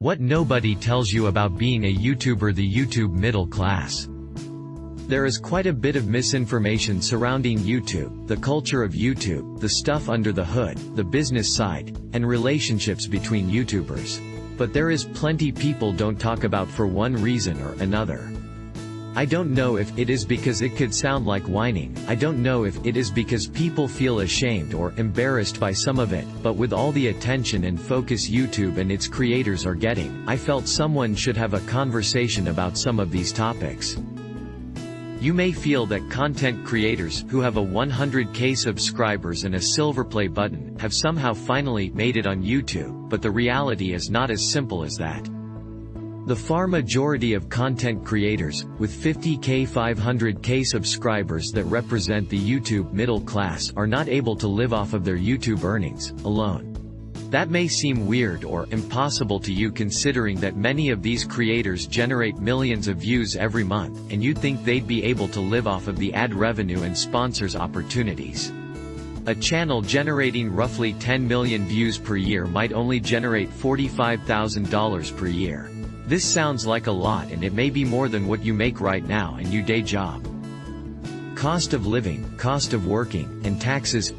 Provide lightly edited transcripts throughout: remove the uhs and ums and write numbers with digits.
What nobody tells you about being a YouTuber. The YouTube middle class. There is quite a bit of misinformation surrounding YouTube, the culture of YouTube, the stuff under the hood, the business side, and relationships between YouTubers. But there is plenty people don't talk about for one reason or another. I don't know if it is because it could sound like whining, I don't know if it is because people feel ashamed or embarrassed by some of it, but with all the attention and focus YouTube and its creators are getting, I felt someone should have a conversation about some of these topics. You may feel that content creators who have a 100K subscribers and a silver play button have somehow finally made it on YouTube, but the reality is not as simple as that. The far majority of content creators, with 50K 500K subscribers that represent the YouTube middle class, are not able to live off of their YouTube earnings alone. That may seem weird or impossible to you considering that many of these creators generate millions of views every month, and you'd think they'd be able to live off of the ad revenue and sponsors opportunities. A channel generating roughly 10 million views per year might only generate $45,000 per year. This sounds like a lot, and it may be more than what you make right now in your day job. Cost of living, cost of working, and taxes.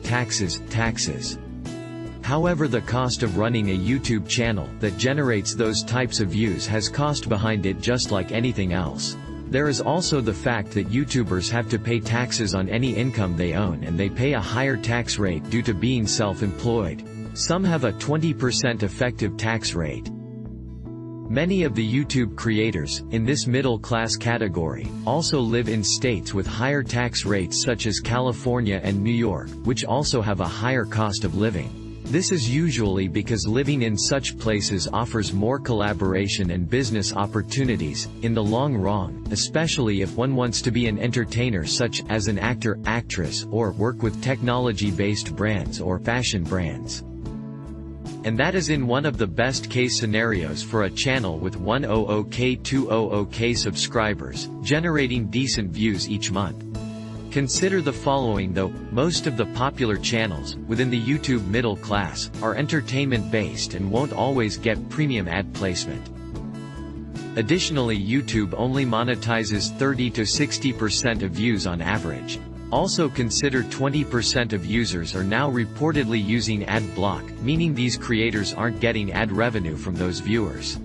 However, the cost of running a YouTube channel that generates those types of views has cost behind it, just like anything else. There is also the fact that YouTubers have to pay taxes on any income they own, and they pay a higher tax rate due to being self-employed. Some have a 20% effective tax rate. Many of the YouTube creators, in this middle-class category, also live in states with higher tax rates such as California and New York, which also have a higher cost of living. This is usually because living in such places offers more collaboration and business opportunities, in the long run, especially if one wants to be an entertainer such as an actor, actress, or work with technology-based brands or fashion brands. And that is in one of the best case scenarios for a channel with 100K 200K subscribers, generating decent views each month. Consider the following though, most of the popular channels, within the YouTube middle class, are entertainment-based and won't always get premium ad placement. Additionally, YouTube only monetizes 30 to 60% of views on average. Also consider 20% of users are now reportedly using ad block, meaning these creators aren't getting ad revenue from those viewers.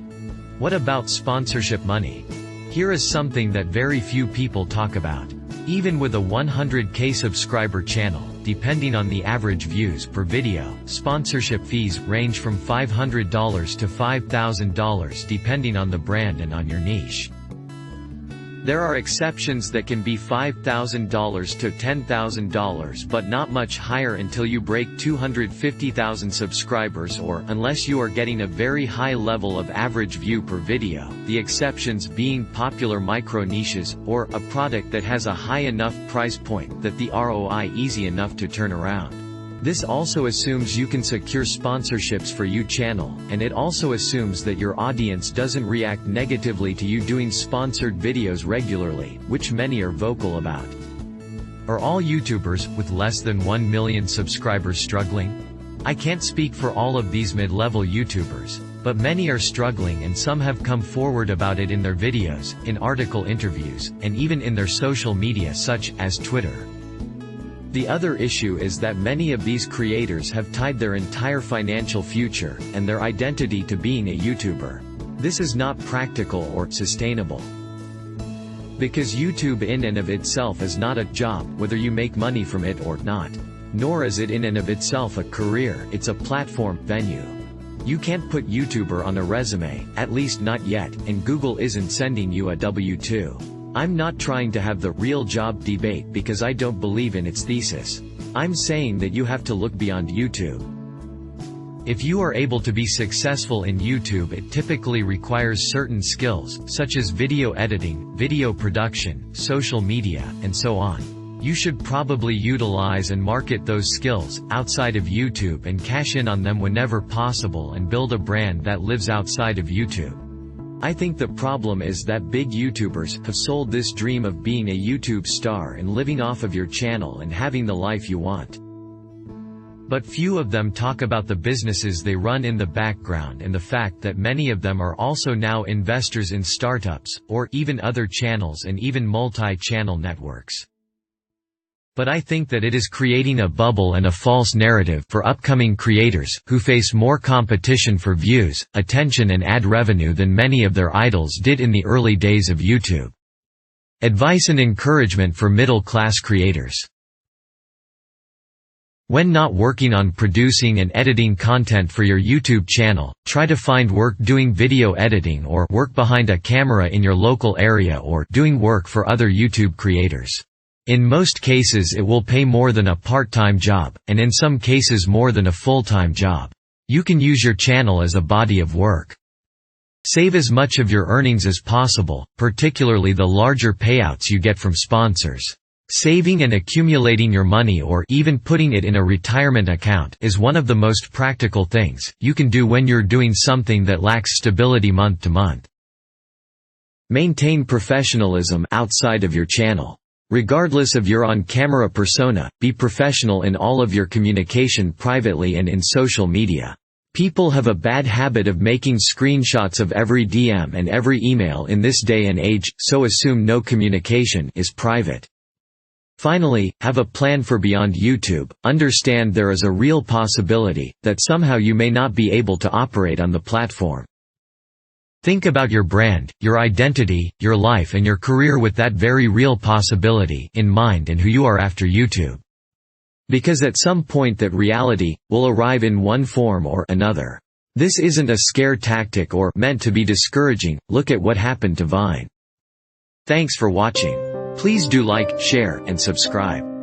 What about sponsorship money? Here is something that very few people talk about. Even with a 100K subscriber channel, depending on the average views per video, sponsorship fees range from $500 to $5,000 depending on the brand and on your niche. There are exceptions that can be $5,000 to $10,000, but not much higher until you break 250,000 subscribers or unless you are getting a very high level of average view per video, the exceptions being popular micro niches, or a product that has a high enough price point that the ROI easy enough to turn around. This also assumes you can secure sponsorships for your channel, and it also assumes that your audience doesn't react negatively to you doing sponsored videos regularly, which many are vocal about. Are all YouTubers with less than 1 million subscribers struggling? I can't speak for all of these mid-level YouTubers, but many are struggling, and some have come forward about it in their videos, in article interviews, and even in their social media such as Twitter. The other issue is that many of these creators have tied their entire financial future and their identity to being a YouTuber. This is not practical or sustainable. Because YouTube in and of itself is not a job, whether you make money from it or not. Nor is it in and of itself a career, it's a platform, venue. You can't put YouTuber on a resume, at least not yet, and Google isn't sending you a W-2. I'm not trying to have the real job debate because I don't believe in its thesis. I'm saying that you have to look beyond YouTube. If you are able to be successful in YouTube, it typically requires certain skills, such as video editing, video production, social media, and so on. You should probably utilize and market those skills outside of YouTube and cash in on them whenever possible and build a brand that lives outside of YouTube. I think the problem is that big YouTubers have sold this dream of being a YouTube star and living off of your channel and having the life you want. But few of them talk about the businesses they run in the background and the fact that many of them are also now investors in startups, or even other channels and even multi-channel networks. But I think that it is creating a bubble and a false narrative for upcoming creators, who face more competition for views, attention and ad revenue than many of their idols did in the early days of YouTube. Advice and encouragement for middle-class creators. When not working on producing and editing content for your YouTube channel, try to find work doing video editing or work behind a camera in your local area or doing work for other YouTube creators. In most cases it will pay more than a part-time job, and in some cases more than a full-time job. You can use your channel as a body of work. Save as much of your earnings as possible, particularly the larger payouts you get from sponsors. Saving and accumulating your money or even putting it in a retirement account is one of the most practical things you can do when you're doing something that lacks stability month to month. Maintain professionalism outside of your channel. Regardless of your on-camera persona, be professional in all of your communication privately and in social media. People have a bad habit of making screenshots of every DM and every email in this day and age, so assume no communication is private. Finally, have a plan for beyond YouTube. Understand there is a real possibility that somehow you may not be able to operate on the platform. Think about your brand, your identity, your life and your career with that very real possibility in mind and who you are after YouTube. Because at some point that reality will arrive in one form or another. This isn't a scare tactic or meant to be discouraging. Look at what happened to Vine. Thanks for watching. Please do like, share, and subscribe.